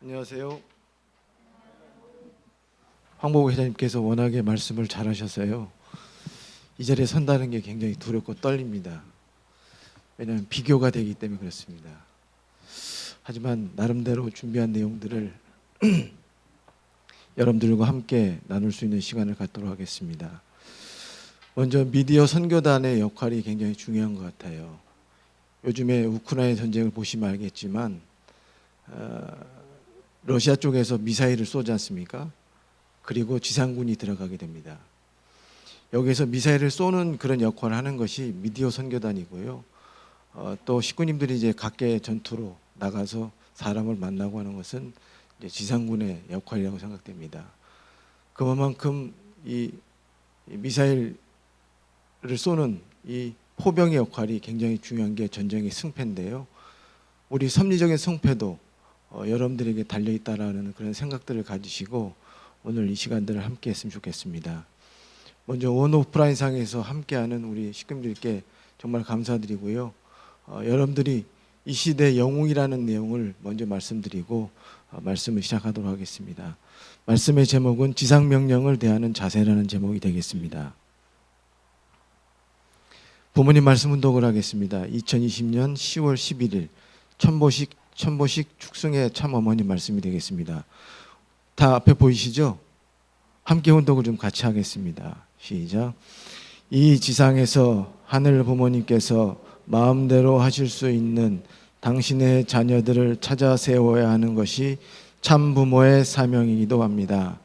안녕하세요. 황보국 회장님께서 워낙에 말씀을 잘하셔서요. 이 자리에 선다는 게 굉장히 두렵고 떨립니다. 왜냐하면 비교가 되기 때문에 그렇습니다. 하지만 나름대로 준비한 내용들을 여러분들과 함께 나눌 수 있는 시간을 갖도록 하겠습니다. 먼저 미디어 선교단의 역할이 굉장히 중요한 것 같아요. 요즘에 우크라이나 전쟁을 보시면 알겠지만 러시아 쪽에서 미사일을 쏘지 않습니까? 그리고 지상군이 들어가게 됩니다. 여기서 미사일을 쏘는 그런 역할을 하는 것이 미디어 선교단이고요. 또 식구님들이 이제 각계 전투로 나가서 사람을 만나고 하는 것은 이제 지상군의 역할이라고 생각됩니다. 그만큼 이 미사일을 쏘는 이 포병의 역할이 굉장히 중요한 게 전쟁의 승패인데요. 우리 섭리적인 승패도 여러분들에게 달려있다라는 그런 생각들을 가지시고 오늘 이 시간들을 함께 했으면 좋겠습니다. 먼저 온오프라인상에서 함께하는 우리 식구님들께 정말 감사드리고요. 여러분들이 이 시대의 영웅이라는 내용을 먼저 말씀드리고 말씀을 시작하도록 하겠습니다. 말씀의 제목은 지상명령을 대하는 자세라는 제목이 되겠습니다. 부모님 말씀 운동을 하겠습니다. 2020년 10월 11일 천보식 축승의 참어머니 말씀이 되겠습니다. 다 앞에 보이시죠? 함께 운동을 좀 같이 하겠습니다. 시작. 이 지상에서 하늘 부모님께서 마음대로 하실 수 있는 당신의 자녀들을 찾아 세워야 하는 것이 참 부모의 사명이기도 합니다.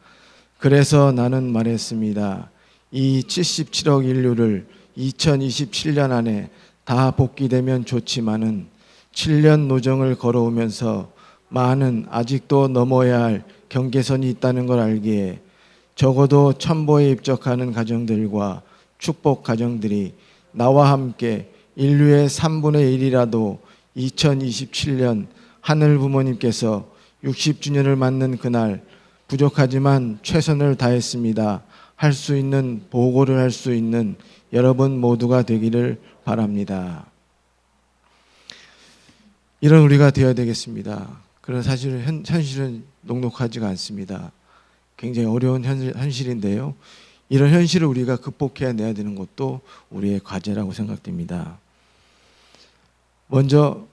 그래서 나는 말했습니다. 이 77억 인류를 2027년 안에 다 복귀되면 좋지만은 7년 노정을 걸어오면서 많은 아직도 넘어야 할 경계선이 있다는 걸 알기에 적어도 천보에 입적하는 가정들과 축복 가정들이 나와 함께 인류의 3분의 1이라도 2027년 하늘 부모님께서 60주년을 맞는 그날 부족하지만 최선을 다했습니다. 할 수 있는 보고를 할 수 있는 여러분 모두가 되기를 바랍니다. 이런 우리가 되어야 되겠습니다. 그런 사실은 현실은 녹록하지가 않습니다. 굉장히 어려운 현실인데요. 이런 현실을 우리가 극복해내야 되는 것도 우리의 과제라고 생각됩니다. 먼저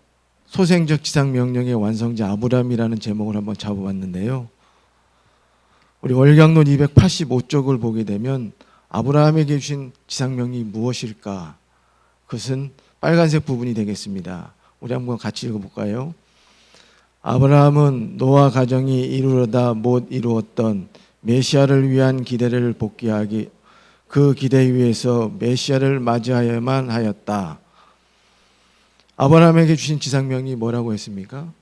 소생적 지상명령의 완성자 아브라함이라는 제목을 한번 잡아봤는데요. 우리 월경론 285쪽을 보게 되면 아브라함에게 주신 지상명령이 무엇일까? 그것은 빨간색 부분이 되겠습니다. 우리 한번 같이 읽어볼까요? 아브라함은 노아 가정이 이루려다 못 이루었던 메시아를 위한 기대를 복귀하기 그 기대 위에서 메시아를 맞이하여야만 하였다. 아브라함에게 주신 지상명령이 뭐라고 했습니까?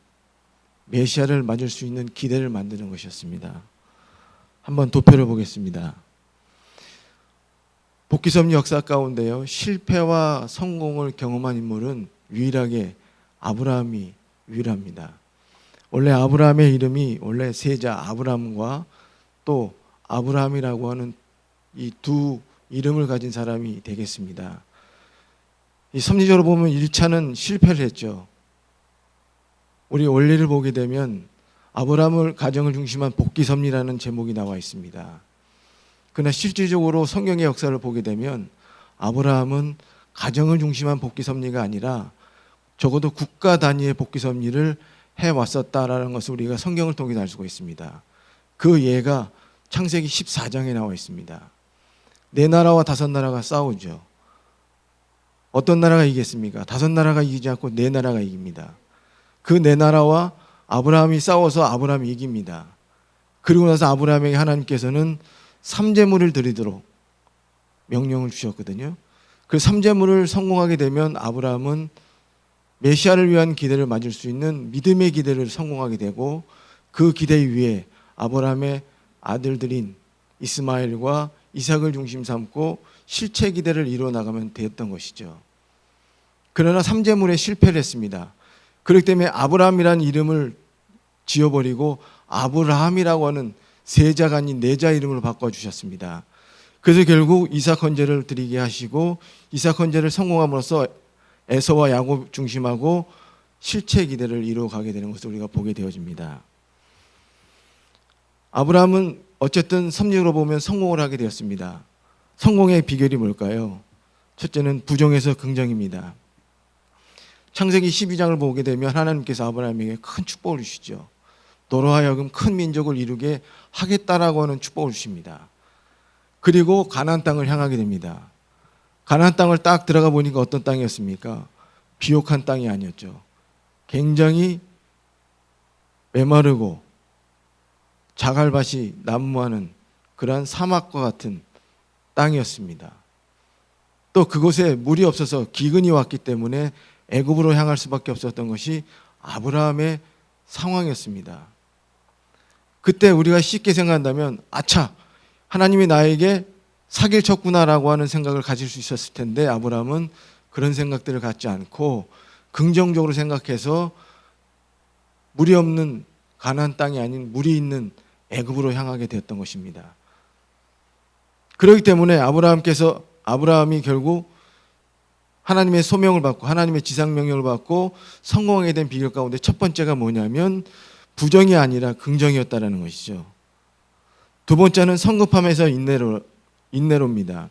메시아를 맞을 수 있는 기대를 만드는 것이었습니다. 한번 도표를 보겠습니다. 복귀섭리 역사 가운데요, 실패와 성공을 경험한 인물은 유일하게 아브라함이 유일합니다. 원래 아브라함의 이름이 원래 세자 아브람과 또 아브라함이라고 하는 이 두 이름을 가진 사람이 되겠습니다. 이 섭리적으로 보면 1차는 실패를 했죠. 우리 원리를 보게 되면 아브라함을 가정을 중심한 복귀섭리라는 제목이 나와 있습니다. 그러나 실질적으로 성경의 역사를 보게 되면 아브라함은 가정을 중심한 복귀섭리가 아니라 적어도 국가 단위의 복귀섭리를 해왔었다라는 것을 우리가 성경을 통해서 알 수가 있습니다. 그 예가 창세기 14장에 나와 있습니다. 네 나라와 다섯 나라가 싸우죠. 어떤 나라가 이기겠습니까? 다섯 나라가 이기지 않고 네 나라가 이깁니다. 그 네 나라와 아브라함이 싸워서 아브라함이 이깁니다. 그리고 나서 아브라함에게 하나님께서는 삼재물을 드리도록 명령을 주셨거든요. 그 삼재물을 성공하게 되면 아브라함은 메시아를 위한 기대를 맞을 수 있는 믿음의 기대를 성공하게 되고 그 기대 위에 아브라함의 아들들인 이스마엘과 이삭을 중심 삼고 실체 기대를 이루어 나가면 되었던 것이죠. 그러나 삼재물에 실패를 했습니다. 그렇기 때문에 아브라함이라는 이름을 지어버리고 아브라함이라고 하는 세자가 아닌 네자 이름으로 바꿔주셨습니다. 그래서 결국 이삭 헌제를 드리게 하시고 이삭 헌제를 성공함으로써 에서와 야곱 중심하고 실체 기대를 이루어가게 되는 것을 우리가 보게 되어집니다. 아브라함은 어쨌든 섭리로 보면 성공을 하게 되었습니다. 성공의 비결이 뭘까요? 첫째는 부정에서 긍정입니다. 창세기 12장을 보게 되면 하나님께서 아브라함에게 큰 축복을 주시죠. 너로 하여금 큰 민족을 이루게 하겠다라고 하는 축복을 주십니다. 그리고 가나안 땅을 향하게 됩니다. 가나안 땅을 딱 들어가 보니까 어떤 땅이었습니까? 비옥한 땅이 아니었죠. 굉장히 메마르고 자갈밭이 난무하는 그러한 사막과 같은 땅이었습니다. 또 그곳에 물이 없어서 기근이 왔기 때문에 애굽으로 향할 수밖에 없었던 것이 아브라함의 상황이었습니다. 그때 우리가 쉽게 생각한다면 아차, 하나님이 나에게 사기를 쳤구나라고 하는 생각을 가질 수 있었을 텐데 아브라함은 그런 생각들을 갖지 않고 긍정적으로 생각해서 물이 없는 가나안 땅이 아닌 물이 있는 애굽으로 향하게 되었던 것입니다. 그렇기 때문에 아브라함이 결국 하나님의 소명을 받고 하나님의 지상명령을 받고 성공하게 된 비결 가운데 첫 번째가 뭐냐면 부정이 아니라 긍정이었다라는 것이죠. 두 번째는 성급함에서 인내로입니다.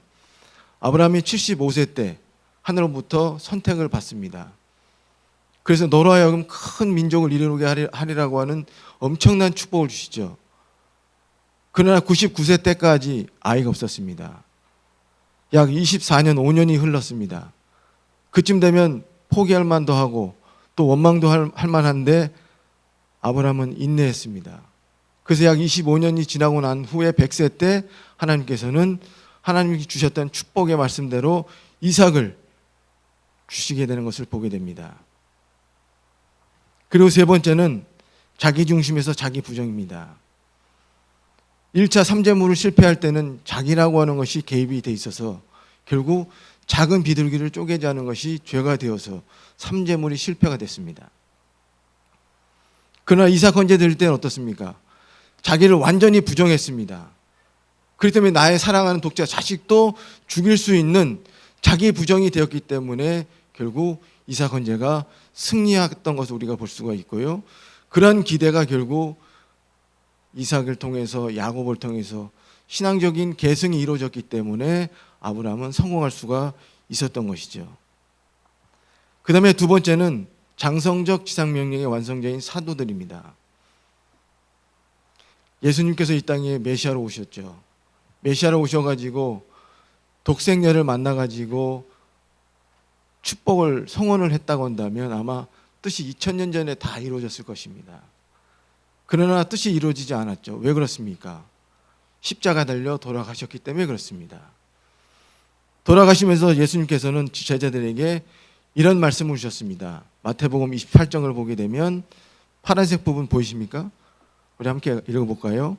아브라함이 75세 때 하늘로부터 선택을 받습니다. 그래서 너로 하여금 큰 민족을 이루게 하리라고 하는 엄청난 축복을 주시죠. 그러나 99세 때까지 아이가 없었습니다. 약 24년, 5년이 흘렀습니다. 그쯤 되면 포기할 만도 하고 또 원망도 할 만한데 아브라함은 인내했습니다. 그래서 약 25년이 지나고 난 후에 100세 때 하나님께서는 하나님이 주셨던 축복의 말씀대로 이삭을 주시게 되는 것을 보게 됩니다. 그리고 세 번째는 자기 중심에서 자기 부정입니다. 1차 삼재물을 실패할 때는 자기라고 하는 것이 개입이 돼 있어서 결국 작은 비둘기를 쪼개자는 것이 죄가 되어서 삼재물이 실패가 됐습니다. 그러나 이삭 헌제 드릴 때는 어떻습니까? 자기를 완전히 부정했습니다. 그렇기 때문에 나의 사랑하는 독자 자식도 죽일 수 있는 자기 부정이 되었기 때문에 결국 이삭 헌제가 승리했던 것을 우리가 볼 수가 있고요. 그러한 기대가 결국 이삭을 통해서 야곱을 통해서 신앙적인 계승이 이루어졌기 때문에 아브라함은 성공할 수가 있었던 것이죠. 그 다음에 두 번째는 장성적 지상명령의 완성자인 사도들입니다. 예수님께서 이 땅에 메시아로 오셨죠. 메시아로 오셔가지고 독생녀를 만나가지고 축복을 성원을 했다고 한다면 아마 뜻이 2000년 전에 다 이루어졌을 것입니다. 그러나 뜻이 이루어지지 않았죠. 왜 그렇습니까? 십자가 달려 돌아가셨기 때문에 그렇습니다. 돌아가시면서 예수님께서는 제자들에게 이런 말씀을 주셨습니다. 마태복음 28장을 보게 되면 파란색 부분 보이십니까? 우리 함께 읽어볼까요?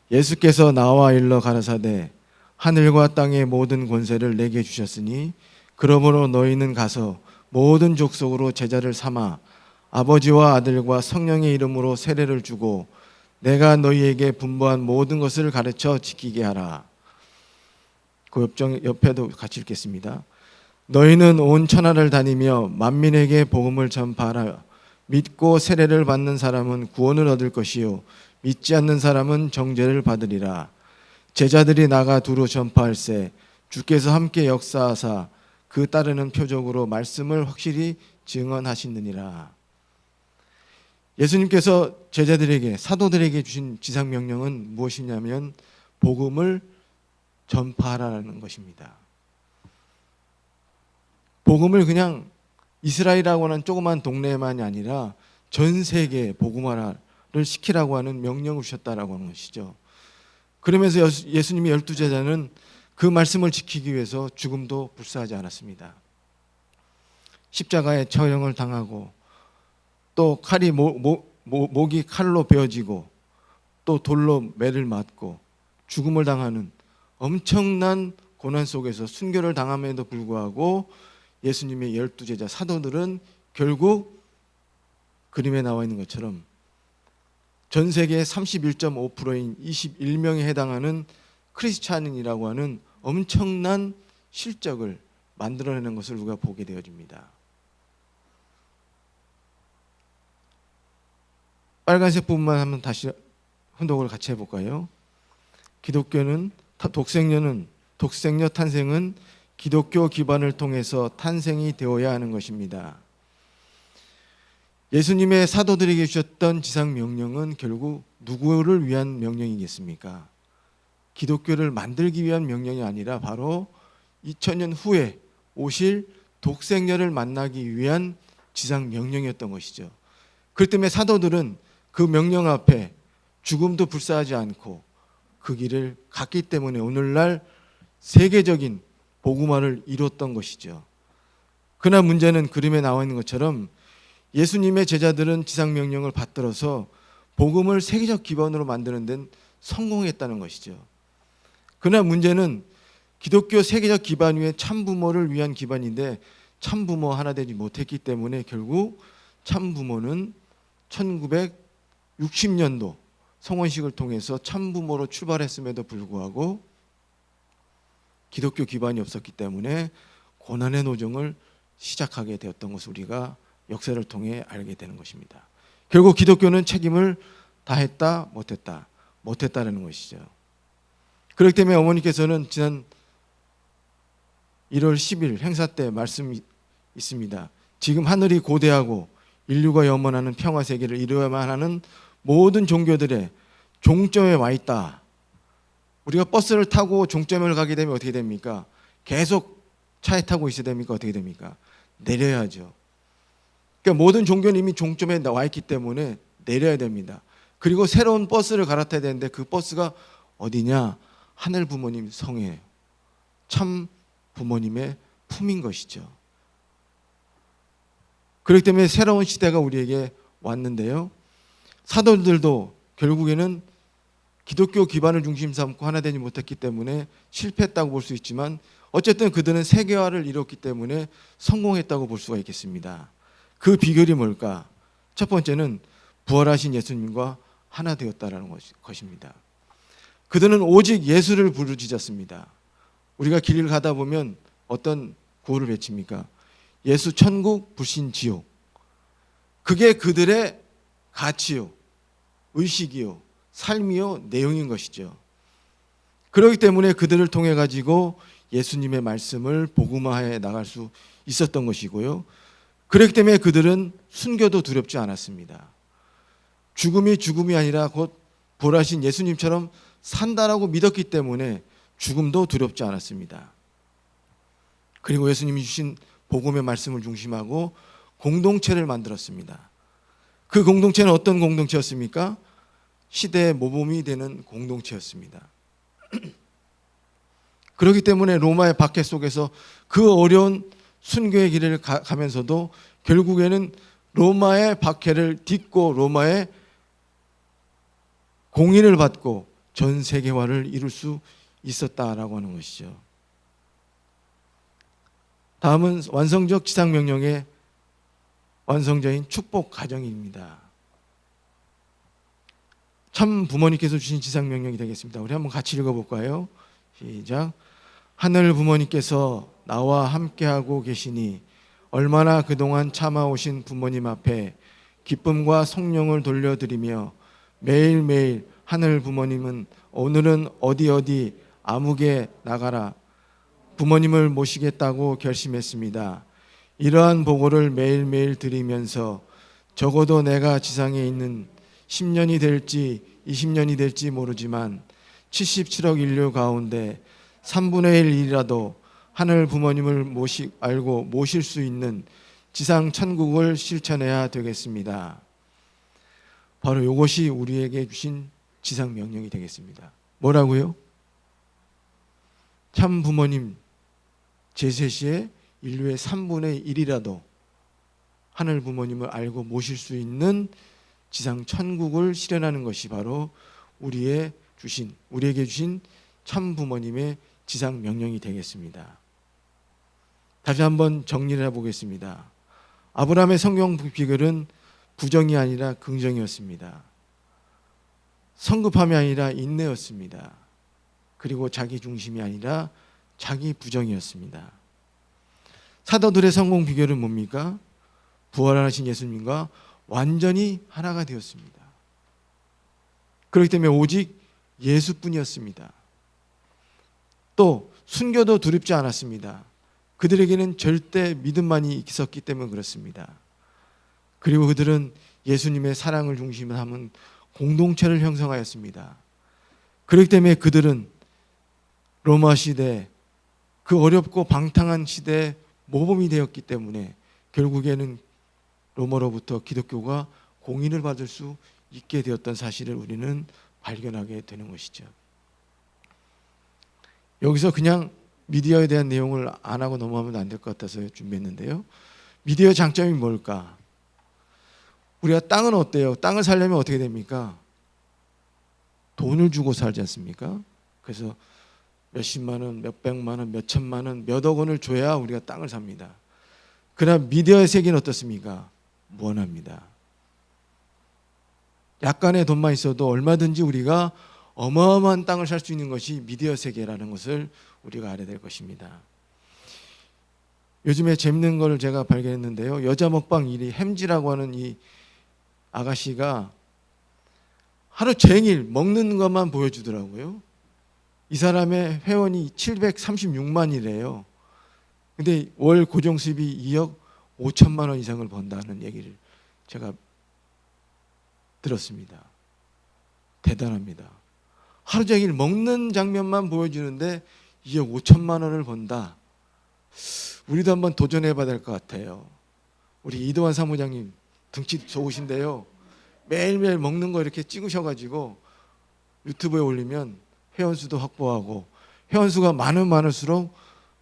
예수께서 나와 일러 가라사대 하늘과 땅의 모든 권세를 내게 주셨으니 그러므로 너희는 가서 모든 족속으로 제자를 삼아 아버지와 아들과 성령의 이름으로 세례를 주고 내가 너희에게 분부한 모든 것을 가르쳐 지키게 하라. 그 옆에도 같이 읽겠습니다. 너희는 온 천하를 다니며 만민에게 복음을 전파하라. 믿고 세례를 받는 사람은 구원을 얻을 것이요 믿지 않는 사람은 정죄를 받으리라. 제자들이 나가 두루 전파할세 주께서 함께 역사하사 그 따르는 표적으로 말씀을 확실히 증언하시느니라. 예수님께서 제자들에게 사도들에게 주신 지상명령은 무엇이냐면 복음을 전파하라는 것입니다. 복음을 그냥 이스라엘이라고 하는 조그만 동네만이 아니라 전 세계에 복음화를 시키라고 하는 명령을 주셨다라고 하는 것이죠. 그러면서 예수님의 12제자는 그 말씀을 지키기 위해서 죽음도 불사하지 않았습니다. 십자가에 처형을 당하고 또 칼이 목이 칼로 베어지고 또 돌로 매를 맞고 죽음을 당하는 엄청난 고난 속에서 순교를 당함에도 불구하고 예수님의 12제자 사도들은 결국 그림에 나와 있는 것처럼 전 세계 31.5%인 21명에 해당하는 크리스찬인이라고 하는 엄청난 실적을 만들어내는 것을 우리가 보게 되어집니다. 빨간색 부분만 한번 다시 혼독을 같이 해볼까요? 독생녀 탄생은 기독교 기반을 통해서 탄생이 되어야 하는 것입니다. 예수님의 사도들에게 주셨던 지상 명령은 결국 누구를 위한 명령이겠습니까? 기독교를 만들기 위한 명령이 아니라 바로 2000년 후에 오실 독생녀를 만나기 위한 지상 명령이었던 것이죠. 그렇기 때문에 사도들은 그 명령 앞에 죽음도 불사하지 않고 그 길을 갔기 때문에 오늘날 세계적인 복음화를 이뤘던 것이죠. 그러나 문제는 그림에 나와 있는 것처럼 예수님의 제자들은 지상 명령을 받들어서 복음을 세계적 기반으로 만드는 데는 성공했다는 것이죠. 그러나 문제는 기독교 세계적 기반 위에 참부모를 위한 기반인데 참부모 하나 되지 못했기 때문에 결국 참부모는 1960년도 성원식을 통해서 참부모로 출발했음에도 불구하고 기독교 기반이 없었기 때문에 고난의 노정을 시작하게 되었던 것을 우리가 역사를 통해 알게 되는 것입니다. 결국 기독교는 책임을 다했다 못했다라는 것이죠. 그렇기 때문에 어머니께서는 지난 1월 10일 행사 때 말씀이 있습니다. 지금 하늘이 고대하고 인류가 염원하는 평화 세계를 이루어야만 하는 모든 종교들의 종점에 와 있다. 우리가 버스를 타고 종점을 가게 되면 어떻게 됩니까? 계속 차에 타고 있어야 됩니까? 어떻게 됩니까? 내려야죠. 그러니까 모든 종교는 이미 종점에 와 있기 때문에 내려야 됩니다. 그리고 새로운 버스를 갈아타야 되는데 그 버스가 어디냐? 하늘 부모님 성이에요. 참 부모님의 품인 것이죠. 그렇기 때문에 새로운 시대가 우리에게 왔는데요. 사도들도 결국에는 기독교 기반을 중심 삼고 하나 되지 못했기 때문에 실패했다고 볼 수 있지만 어쨌든 그들은 세계화를 이뤘기 때문에 성공했다고 볼 수가 있겠습니다. 그 비결이 뭘까? 첫 번째는 부활하신 예수님과 하나 되었다라는 것입니다. 그들은 오직 예수를 부르짖었습니다. 우리가 길을 가다 보면 어떤 구호를 외칩니까? 예수 천국 불신 지옥. 그게 그들의 가치요, 의식이요, 삶이요, 내용인 것이죠. 그렇기 때문에 그들을 통해 가지고 예수님의 말씀을 복음화해 나갈 수 있었던 것이고요. 그렇기 때문에 그들은 순교도 두렵지 않았습니다. 죽음이 아니라 곧 부활하신 예수님처럼 산다라고 믿었기 때문에 죽음도 두렵지 않았습니다. 그리고 예수님이 주신 복음의 말씀을 중심하고 공동체를 만들었습니다. 그 공동체는 어떤 공동체였습니까? 시대의 모범이 되는 공동체였습니다. 그렇기 때문에 로마의 박해 속에서 그 어려운 순교의 길을 가면서도 결국에는 로마의 박해를 딛고 로마의 공인을 받고 전 세계화를 이룰 수 있었다라고 하는 것이죠. 다음은 완성적 지상명령의 완성자인 축복 가정입니다. 참 부모님께서 주신 지상명령이 되겠습니다. 우리 한번 같이 읽어볼까요? 시작. 하늘 부모님께서 나와 함께하고 계시니 얼마나 그동안 참아오신 부모님 앞에 기쁨과 성령을 돌려드리며 매일매일 하늘 부모님은 오늘은 어디 아무개 나가라 부모님을 모시겠다고 결심했습니다. 이러한 보고를 매일매일 드리면서 적어도 내가 지상에 있는 10년이 될지 20년이 될지 모르지만 77억 인류 가운데 3분의 1이라도 하늘 부모님을 알고 모실 수 있는 지상 천국을 실천해야 되겠습니다. 바로 이것이 우리에게 주신 지상 명령이 되겠습니다. 뭐라고요? 참 부모님 제3시에 인류의 3분의 1이라도 하늘 부모님을 알고 모실 수 있는 지상 천국을 실현하는 것이 바로 우리에게 주신 참 부모님의 지상 명령이 되겠습니다. 다시 한번 정리를 해보겠습니다. 아브라함의 성경 비결은 부정이 아니라 긍정이었습니다. 성급함이 아니라 인내였습니다. 그리고 자기 중심이 아니라 자기 부정이었습니다. 사도들의 성공 비결은 뭡니까? 부활하신 예수님과 완전히 하나가 되었습니다. 그렇기 때문에 오직 예수뿐이었습니다. 또 순교도 두렵지 않았습니다. 그들에게는 절대 믿음만이 있었기 때문에 그렇습니다. 그리고 그들은 예수님의 사랑을 중심으로 하는 공동체를 형성하였습니다. 그렇기 때문에 그들은 로마 시대, 그 어렵고 방탕한 시대에 모범이 되었기 때문에 결국에는 로마로부터 기독교가 공인을 받을 수 있게 되었던 사실을 우리는 발견하게 되는 것이죠. 여기서 그냥 미디어에 대한 내용을 안 하고 넘어가면 안 될 것 같아서 준비했는데요. 미디어의 장점이 뭘까? 우리가 땅은 어때요? 땅을 살려면 어떻게 됩니까? 돈을 주고 살지 않습니까? 그래서 몇십만 원, 몇백만 원, 몇천만 원, 몇억 원을 줘야 우리가 땅을 삽니다. 그러나 미디어의 세계는 어떻습니까? 무한합니다. 약간의 돈만 있어도 얼마든지 우리가 어마어마한 땅을 살 수 있는 것이 미디어 세계라는 것을 우리가 알아야 될 것입니다. 요즘에 재밌는 걸 제가 발견했는데요. 여자 먹방 1위 햄지라고 하는 이 아가씨가 하루 종일 먹는 것만 보여주더라고요. 이 사람의 회원이 736만이래요. 근데 월 고정 수입이 2억 5천만 원 이상을 번다는 얘기를 제가 들었습니다. 대단합니다. 하루 종일 먹는 장면만 보여주는데 2억 5천만 원을 번다. 우리도 한번 도전해 봐야 될 것 같아요. 우리 이도환 사무장님 등치 좋으신데요. 매일매일 먹는 거 이렇게 찍으셔가지고 유튜브에 올리면 회원수도 확보하고 회원수가 많을수록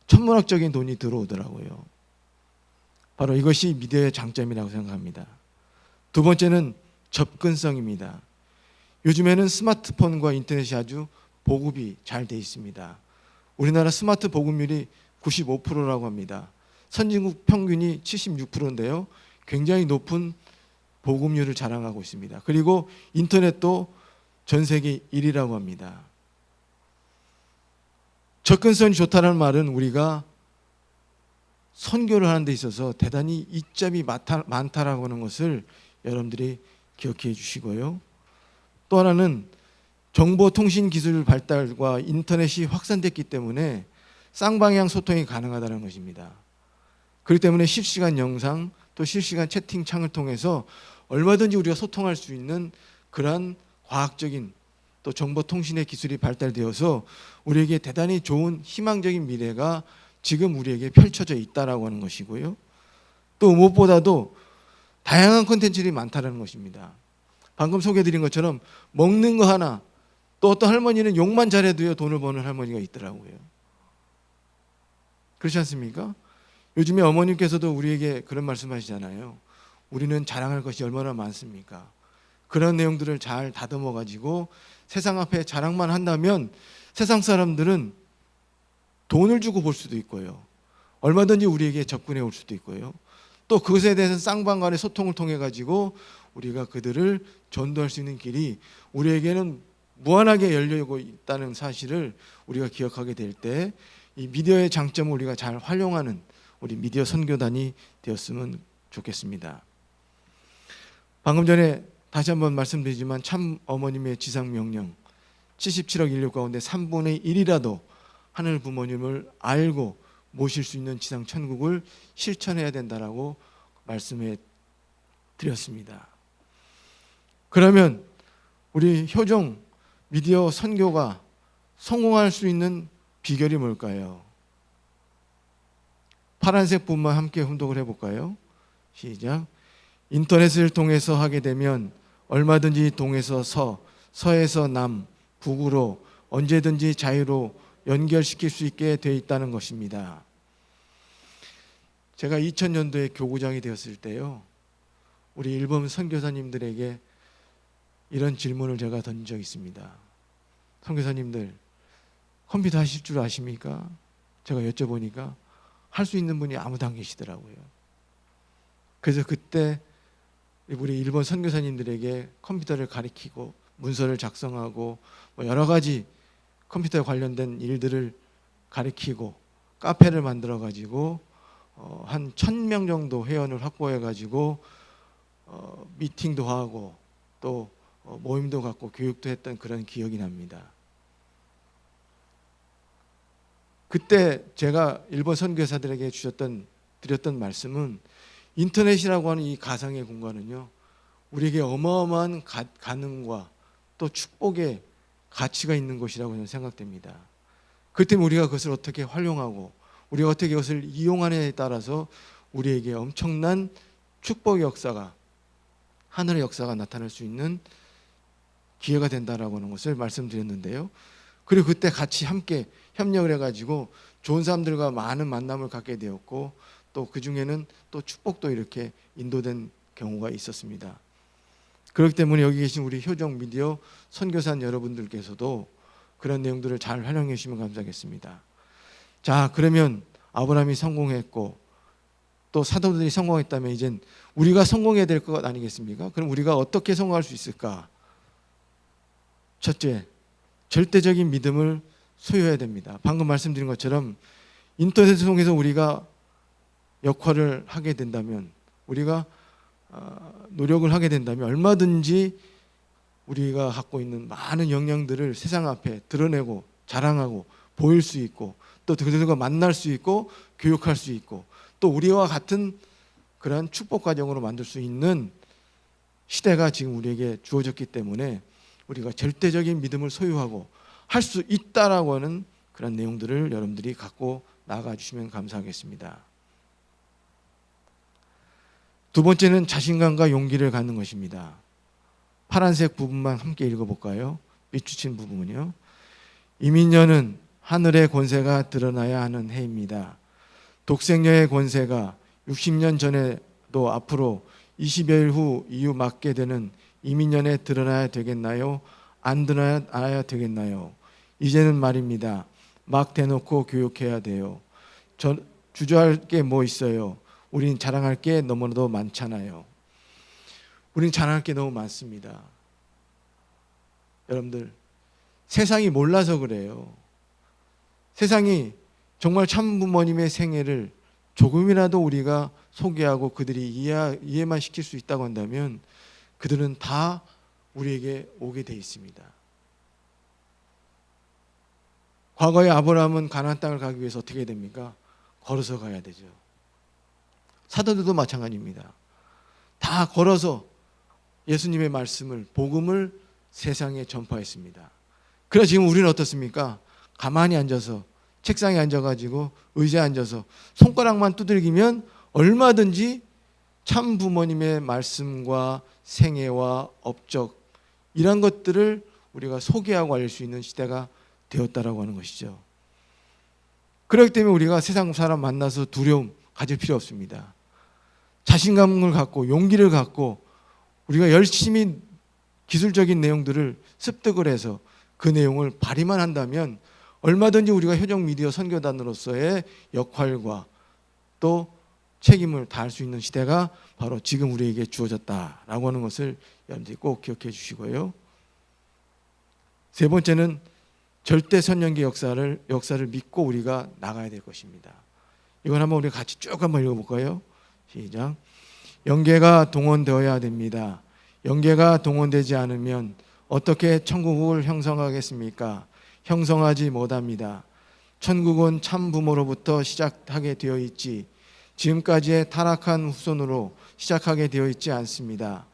천문학적인 돈이 들어오더라고요. 바로 이것이 미디어의 장점이라고 생각합니다. 두 번째는 접근성입니다. 요즘에는 스마트폰과 인터넷이 아주 보급이 잘 돼 있습니다. 우리나라 스마트 보급률이 95%라고 합니다. 선진국 평균이 76%인데요. 굉장히 높은 보급률을 자랑하고 있습니다. 그리고 인터넷도 전 세계 1위라고 합니다. 접근성이 좋다는 말은 우리가 선교를 하는 데 있어서 대단히 이점이 많다라고 하는 것을 여러분들이 기억해 주시고요. 또 하나는 정보통신 기술 발달과 인터넷이 확산됐기 때문에 쌍방향 소통이 가능하다는 것입니다. 그렇기 때문에 실시간 영상 또 실시간 채팅창을 통해서 얼마든지 우리가 소통할 수 있는 그러한 과학적인 또 정보통신의 기술이 발달되어서 우리에게 대단히 좋은 희망적인 미래가 지금 우리에게 펼쳐져 있다라고 하는 것이고요. 또 무엇보다도 다양한 콘텐츠들이 많다는 것입니다. 방금 소개해드린 것처럼 먹는 거 하나, 또 어떤 할머니는 욕만 잘해도요 돈을 버는 할머니가 있더라고요. 그렇지 않습니까? 요즘에 어머님께서도 우리에게 그런 말씀하시잖아요. 우리는 자랑할 것이 얼마나 많습니까? 그런 내용들을 잘 다듬어 가지고 세상 앞에 자랑만 한다면 세상 사람들은 돈을 주고 볼 수도 있고요. 얼마든지 우리에게 접근해 올 수도 있고요. 또 그것에 대해서 쌍방간의 소통을 통해 가지고 우리가 그들을 전도할 수 있는 길이 우리에게는 무한하게 열리고 있다는 사실을 우리가 기억하게 될 때 이 미디어의 장점을 우리가 잘 활용하는 우리 미디어 선교단이 되었으면 좋겠습니다. 방금 전에 다시 한번 말씀드리지만 참 어머님의 지상 명령 77억 인류 가운데 3분의 1이라도 하늘 부모님을 알고 모실 수 있는 지상 천국을 실천해야 된다라고 말씀해 드렸습니다. 그러면 우리 효종 미디어 선교가 성공할 수 있는 비결이 뭘까요? 파란색 부분만 함께 훈독을 해볼까요? 시작. 인터넷을 통해서 하게 되면 얼마든지 동에서 서, 서에서 남, 북으로 언제든지 자유로 연결시킬 수 있게 되어 있다는 것입니다. 제가 2000년도에 교구장이 되었을 때요, 우리 일본 선교사님들에게 이런 질문을 제가 던진 적이 있습니다. 선교사님들, 컴퓨터 하실 줄 아십니까? 제가 여쭤보니까 할 수 있는 분이 아무도 안 계시더라고요. 그래서 그때 우리 일본 선교사님들에게 컴퓨터를 가르치고 문서를 작성하고 여러 가지 컴퓨터에 관련된 일들을 가르치고 카페를 만들어 가지고 한 1000명 정도 회원을 확보해 가지고 미팅도 하고 또 모임도 갖고 교육도 했던 그런 기억이 납니다. 그때 제가 일본 선교사들에게 드렸던 말씀은 인터넷이라고 하는 이 가상의 공간은요, 우리에게 어마어마한 가능과 또 축복의 가치가 있는 것이라고 저는 생각됩니다. 그렇기 때문에 우리가 그것을 어떻게 활용하고 우리가 어떻게 그것을 이용하느냐에 따라서 우리에게 엄청난 축복의 역사가, 하늘의 역사가 나타날 수 있는 기회가 된다라고 하는 것을 말씀드렸는데요. 그리고 그때 같이 함께 협력을 해가지고 좋은 사람들과 많은 만남을 갖게 되었고, 또 그 중에는 또 축복도 이렇게 인도된 경우가 있었습니다. 그렇기 때문에 여기 계신 우리 효정 미디어 선교사 여러분들께서도 그런 내용들을 잘 활용해 주시면 감사하겠습니다. 자, 그러면 아브라함이 성공했고 또 사도들이 성공했다면 이젠 우리가 성공해야 될 것 아니겠습니까? 그럼 우리가 어떻게 성공할 수 있을까? 첫째, 절대적인 믿음을 소유해야 됩니다. 방금 말씀드린 것처럼 인터넷을 통해서 우리가 역할을 하게 된다면, 우리가 노력을 하게 된다면 얼마든지 우리가 갖고 있는 많은 역량들을 세상 앞에 드러내고 자랑하고 보일 수 있고, 또 그들과 만날 수 있고 교육할 수 있고, 또 우리와 같은 그러한 축복 과정으로 만들 수 있는 시대가 지금 우리에게 주어졌기 때문에 우리가 절대적인 믿음을 소유하고 할 수 있다라고 하는 그런 내용들을 여러분들이 갖고 나가 주시면 감사하겠습니다. 두 번째는 자신감과 용기를 갖는 것입니다. 파란색 부분만 함께 읽어볼까요? 밑줄친 부분은요. 이민년은 하늘의 권세가 드러나야 하는 해입니다. 독생녀의 권세가 60년 전에도 앞으로 20여일 후 이후 맞게 되는 이민년에 드러나야 되겠나요? 안 드러나야 되겠나요? 이제는 말입니다. 막 대놓고 교육해야 돼요. 주저할 게 뭐 있어요? 우린 자랑할 게 너무나도 많잖아요. 우린 자랑할 게 너무 많습니다. 여러분들, 세상이 몰라서 그래요. 세상이 정말 참부모님의 생애를 조금이라도 우리가 소개하고 그들이 이해만 시킬 수 있다고 한다면 그들은 다 우리에게 오게 돼 있습니다. 과거에 아브라함은 가나안 땅을 가기 위해서 어떻게 됩니까? 걸어서 가야 되죠. 사도들도 마찬가지입니다. 다 걸어서 예수님의 말씀을, 복음을 세상에 전파했습니다. 그래서 지금 우리는 어떻습니까? 가만히 앉아서 책상에 앉아가지고 의자에 앉아서 손가락만 두들기면 얼마든지 참 부모님의 말씀과 생애와 업적, 이런 것들을 우리가 소개하고 알릴 수 있는 시대가 되었다라고 하는 것이죠. 그렇기 때문에 우리가 세상 사람 만나서 두려움 가질 필요 없습니다. 자신감을 갖고 용기를 갖고 우리가 열심히 기술적인 내용들을 습득을 해서 그 내용을 발휘만 한다면 얼마든지 우리가 효정 미디어 선교단으로서의 역할과 또 책임을 다할 수 있는 시대가 바로 지금 우리에게 주어졌다라고 하는 것을 여러분들이 꼭 기억해 주시고요. 세 번째는 절대 선연계 역사를 믿고 우리가 나가야 될 것입니다. 이건 한번 우리 같이 쭉 한번 읽어볼까요? 시작. 영계가 동원되어야 됩니다. 영계가 동원되지 않으면 어떻게 천국을 형성하겠습니까? 형성하지 못합니다. 천국은 참 부모로부터 시작하게 되어 있지 지금까지의 타락한 후손으로 시작하게 되어 있지 않습니다.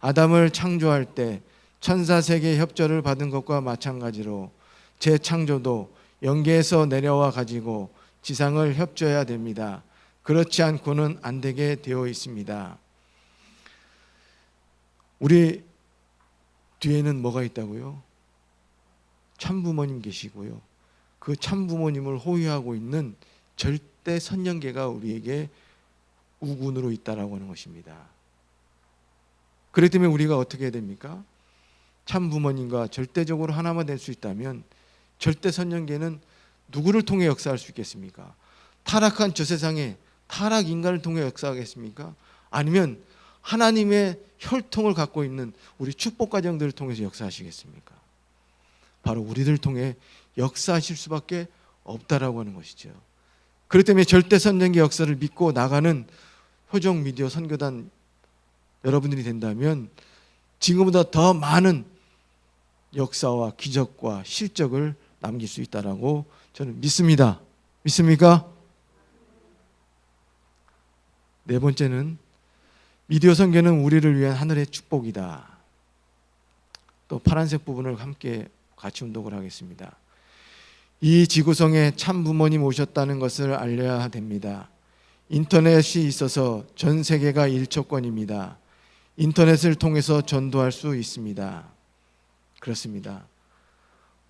아담을 창조할 때 천사세계 협조를 받은 것과 마찬가지로 재창조도 영계에서 내려와 가지고 지상을 협조해야 됩니다. 그렇지 않고는 안 되게 되어 있습니다. 우리 뒤에는 뭐가 있다고요? 참부모님 계시고요. 그 참부모님을 호위하고 있는 절대 선연계가 우리에게 우군으로 있다라고 하는 것입니다. 그렇기 때문에 우리가 어떻게 해야 됩니까? 참부모님과 절대적으로 하나만 될 수 있다면 절대 선연계는 누구를 통해 역사할 수 있겠습니까? 타락한 저 세상에 타락 인간을 통해 역사하겠습니까? 아니면 하나님의 혈통을 갖고 있는 우리 축복 가정들을 통해서 역사하시겠습니까? 바로 우리들 통해 역사하실 수밖에 없다라고 하는 것이죠. 그렇기 때문에 절대 선연계 역사를 믿고 나가는 효정 미디어 선교단 여러분들이 된다면 지금보다 더 많은 역사와 기적과 실적을 남길 수 있다라고 저는 믿습니다. 믿습니까? 네 번째는 미디어 선교는 우리를 위한 하늘의 축복이다. 또 파란색 부분을 함께 같이 운동을 하겠습니다. 이 지구성에 참 부모님 오셨다는 것을 알려야 됩니다. 인터넷이 있어서 전 세계가 일초권입니다. 인터넷을 통해서 전도할 수 있습니다. 그렇습니다.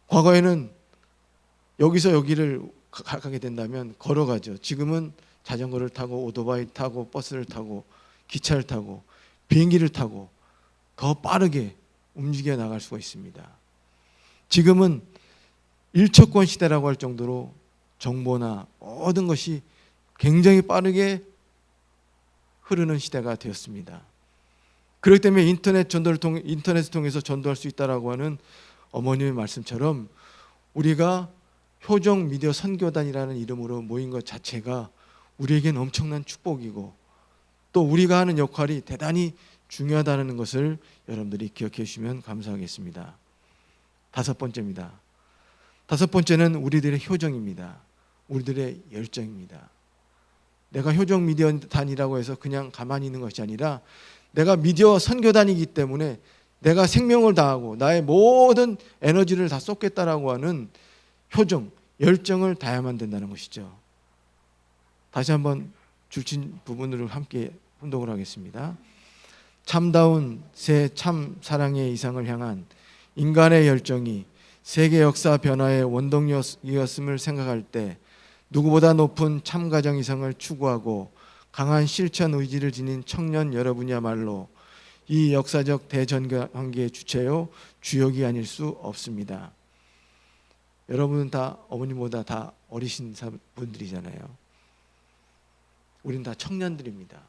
과거에는 여기서 여기를 가게 된다면 걸어가죠. 지금은 자전거를 타고 오토바이 타고 버스를 타고 기차를 타고 비행기를 타고 더 빠르게 움직여 나갈 수가 있습니다. 지금은 일초권 시대라고 할 정도로 정보나 모든 것이 굉장히 빠르게 흐르는 시대가 되었습니다. 그렇기 때문에 인터넷을 통해서 전도할 수 있다라고 하는 어머님의 말씀처럼 우리가 효정 미디어 선교단이라는 이름으로 모인 것 자체가 우리에겐 엄청난 축복이고 또 우리가 하는 역할이 대단히 중요하다는 것을 여러분들이 기억해 주시면 감사하겠습니다. 다섯 번째입니다. 다섯 번째는 우리들의 효정입니다. 우리들의 열정입니다. 내가 효정 미디어 단이라고 해서 그냥 가만히 있는 것이 아니라 내가 미디어 선교단이기 때문에 내가 생명을 다하고 나의 모든 에너지를 다 쏟겠다라고 하는 효정, 열정을 다해야만 된다는 것이죠. 다시 한번 줄친 부분으로 함께 훈독을 하겠습니다. 참다운 새 참 사랑의 이상을 향한 인간의 열정이 세계 역사 변화의 원동력이었음을 생각할 때 누구보다 높은 참 가정 이상을 추구하고 강한 실천 의지를 지닌 청년 여러분이야말로 이 역사적 대전환기의 주체요 주역이 아닐 수 없습니다. 여러분은 다 어머님보다 다 어리신 분들이잖아요. 우린 다 청년들입니다.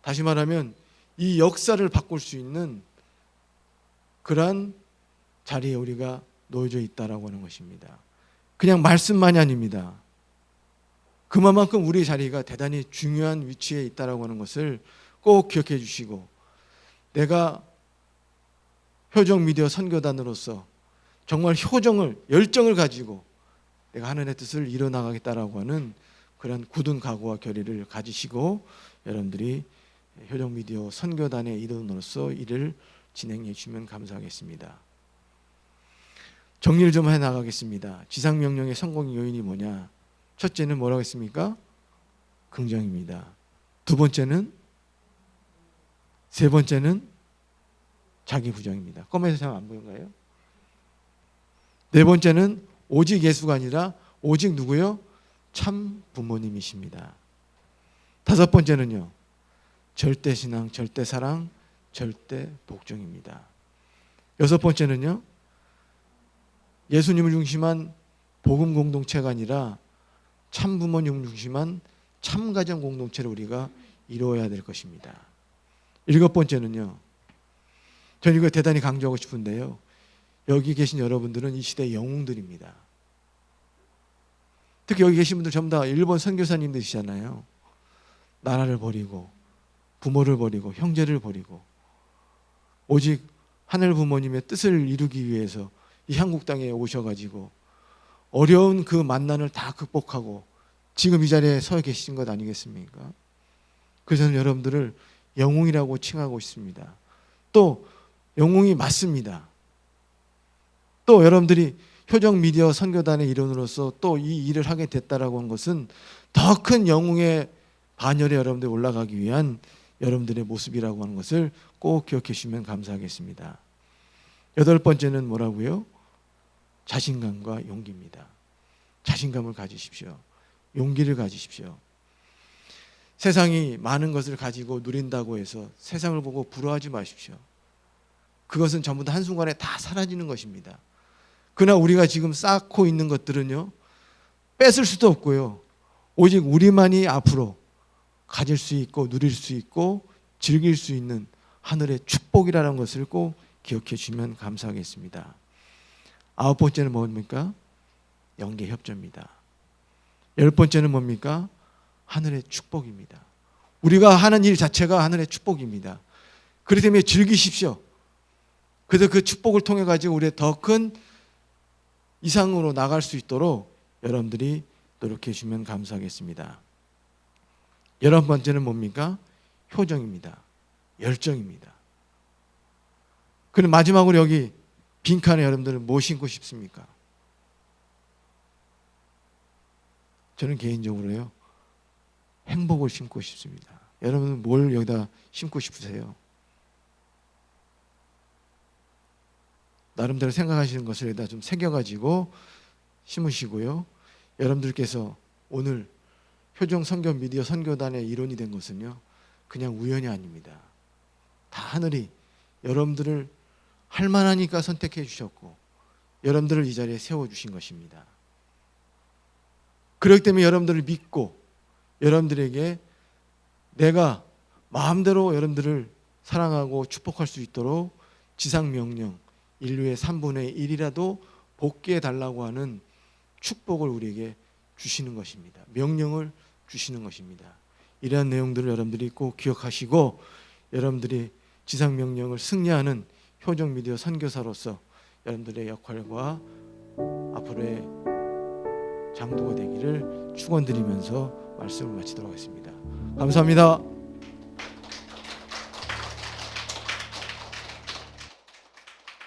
다시 말하면 이 역사를 바꿀 수 있는 그러한 자리에 우리가 놓여져 있다라고 하는 것입니다. 그냥 말씀만이 아닙니다. 그만큼 우리 자리가 대단히 중요한 위치에 있다라고 하는 것을 꼭 기억해 주시고 내가 효정 미디어 선교단으로서 정말 효정을 열정을 가지고 내가 하나님의 뜻을 이뤄나가겠다라고 하는 그런 굳은 각오와 결의를 가지시고 여러분들이 효정 미디어 선교단의 일원으로서 일을 진행해 주시면 감사하겠습니다. 정리를 좀 해나가겠습니다. 지상명령의 성공 요인이 뭐냐? 첫째는 뭐라고 했습니까? 긍정입니다. 두 번째는 세 번째는 자기 부정입니다. 껌에서 잘 안 보인가요? 네 번째는 오직 예수가 아니라 오직 누구요? 참 부모님이십니다. 다섯 번째는요. 절대 신앙, 절대 사랑, 절대 복종입니다. 여섯 번째는요. 예수님을 중심한 복음 공동체가 아니라 참 부모님을 중심한 참 가정 공동체를 우리가 이루어야 될 것입니다. 일곱 번째는요. 저는 이거 대단히 강조하고 싶은데요. 여기 계신 여러분들은 이 시대의 영웅들입니다. 특히 여기 계신 분들 전부 다 일본 선교사님들이시잖아요. 나라를 버리고 부모를 버리고 형제를 버리고 오직 하늘 부모님의 뜻을 이루기 위해서 이 한국 땅에 오셔가지고 어려운 그 만난을 다 극복하고 지금 이 자리에 서 계신 것 아니겠습니까? 그래서 저는 여러분들을 영웅이라고 칭하고 있습니다. 또 영웅이 맞습니다. 또 여러분들이 효정 미디어 선교단의 일원으로서 또 이 일을 하게 됐다라고 하는 것은 더 큰 영웅의 반열에 여러분들이 올라가기 위한 여러분들의 모습이라고 하는 것을 꼭 기억해 주시면 감사하겠습니다. 여덟 번째는 뭐라고요? 자신감과 용기입니다. 자신감을 가지십시오. 용기를 가지십시오. 세상이 많은 것을 가지고 누린다고 해서 세상을 보고 부러워하지 마십시오. 그것은 전부 다 한순간에 다 사라지는 것입니다. 그러나 우리가 지금 쌓고 있는 것들은요. 뺏을 수도 없고요. 오직 우리만이 앞으로 가질 수 있고 누릴 수 있고 즐길 수 있는 하늘의 축복이라는 것을 꼭 기억해 주시면 감사하겠습니다. 아홉 번째는 뭡니까? 영계협조입니다. 열 번째는 뭡니까? 하늘의 축복입니다. 우리가 하는 일 자체가 하늘의 축복입니다. 그렇기 때문에 즐기십시오. 그래서 그 축복을 통해 가지고 우리의 더 큰 이상으로 나갈 수 있도록 여러분들이 노력해 주시면 감사하겠습니다. 11번째는 뭡니까? 효정입니다. 열정입니다. 그럼 마지막으로 여기 빈칸에 여러분들은 뭐 심고 싶습니까? 저는 개인적으로요, 행복을 심고 싶습니다. 여러분은 뭘 여기다 심고 싶으세요? 나름대로 생각하시는 것을 여기다 좀 새겨가지고 심으시고요. 여러분들께서 오늘 효정 선교 미디어 선교단의 일원이 된 것은요, 그냥 우연이 아닙니다. 다 하늘이 여러분들을 할 만하니까 선택해 주셨고 여러분들을 이 자리에 세워주신 것입니다. 그렇기 때문에 여러분들을 믿고 여러분들에게 내가 마음대로 여러분들을 사랑하고 축복할 수 있도록 지상명령 인류의 3분의 1이라도 복귀해 달라고 하는 축복을 우리에게 주시는 것입니다. 명령을 주시는 것입니다. 이러한 내용들을 여러분들이 꼭 기억하시고 여러분들이 지상명령을 승리하는 효정 미디어 선교사로서 여러분들의 역할과 앞으로의 장도가 되기를 축원드리면서 말씀을 마치도록 하겠습니다. 감사합니다.